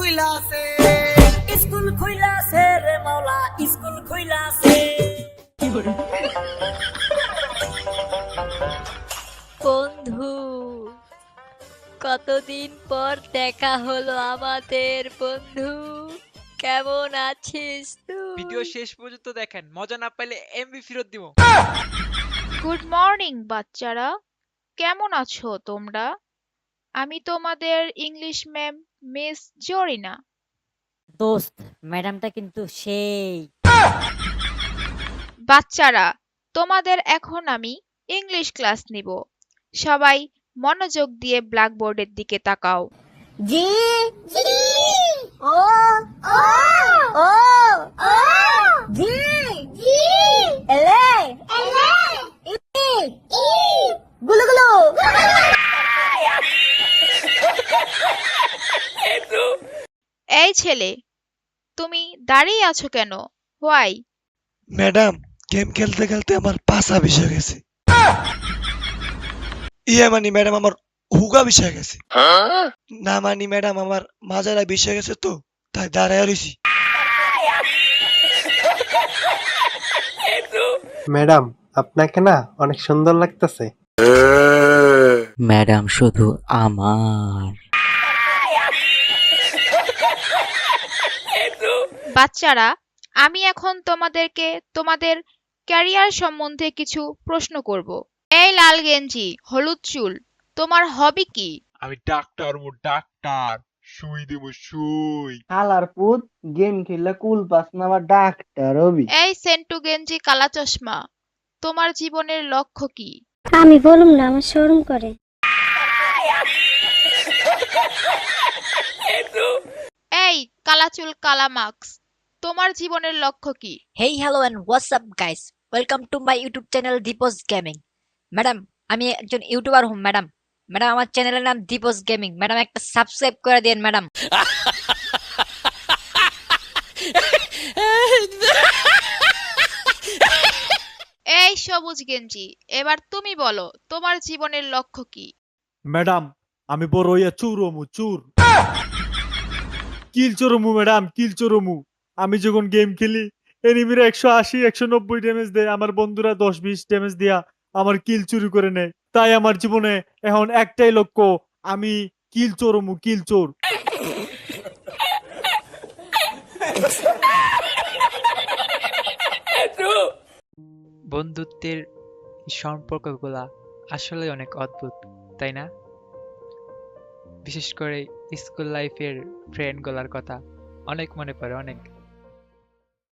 খুইলাছে, school খুইলাছে রে মাওলা, school খুইলাছে। বন্ধু, কতদিন পর দেখা হলো আমাদের। বন্ধু, কেমন আছিস ভিডিও তুই? শেষ পর্যন্ত দেখেন, মজা না পাইলে এমবি ফেরত দিব। গুড মর্নিং বাচ্চারা, কেমন আছো তোমরা? আমি তোমাদের ইংলিশ ম্যাম মিস জরিনা। দোস্ত, ম্যাডামটা কিন্তু সেই। বাচ্চারা, তোমাদের এখন আমি ইংলিশ ক্লাস নিব। সবাই মনোযোগ দিয়ে ব্ল্যাকবোর্ডের দিকে তাকাও। জি জি ও ও ও ও জি জি এলে এলে ই ই গুলু গুলু। এই ছেলে, তুমি দাঁড়িয়ে আছো কেন? হোয়াই? ম্যাডাম, গেম খেলতে খেলতে আমার পাছা ভেসে গেছে। মানে ম্যাডাম আমার হুগা ভেসে গেছে। না মানি ম্যাডাম, আমার মাজারা ভেসে গেছে তো, তাই দাঁড়ায় রইছি। ম্যাডাম, আপনাকে না অনেক সুন্দর লাগতেছে। ম্যাডাম শুধু আমার। বাচ্চারা, আমি এখন তোমাদেরকে তোমাদের ক্যারিয়ার সম্বন্ধে কিছু প্রশ্ন করব। এই লাল গেঞ্জি, হলুদ চুল, তোমার হবি কি? আমি ডাক্তার ডাক্তার, সুই দেব সুই। হালার পুত, গেম খেললে কুল পাস না আবার ডাক্তার হবি। এই সেন্টু গেঞ্জি, কালা চশমা, তোমার জীবনের লক্ষ্য কি? আমি বলুম না, আমার শরম করে। এই কালা চুল, কালা মাস্ক, তোমার জীবনের লক্ষ্য কি? Hey, hello and what's up guys, welcome to my YouTube channel Deeps gaming. Madam, আমি একজন ইউটিউবার হুম ম্যাডাম। ম্যাডাম, আমার চ্যানেলের নাম দীপস গেমিং। ম্যাডাম, একটা সাবস্ক্রাইব করে দিন ম্যাডাম। এই সবুজ গেঞ্জি, এবার তুমি বলো তোমার জীবনের লক্ষ্য কি? ম্যাডাম, আমি বড় হইয়া চুরমু চুর। কিল চোরমু ম্যাডাম, কিল চোরমু। আমি যখন গেম খেলি, এনিমিরা 180 190 ড্যামেজ দেয়, আমার বন্ধুরা 10-20 ড্যামেজ দিয়া আমার কিল চুরি করে নেয়। তাই আমার জীবনে এখন একটাই লক্ষ্য, আমি কিল চোরমু, কিল চোর। বন্ধুত্বের সম্পর্কগুলা আসলে অনেক অদ্ভুত, তাই না? বিশেষ করে স্কুল লাইফের ফ্রেন্ড গুলার কথা অনেক মনে পড়ে, অনেক।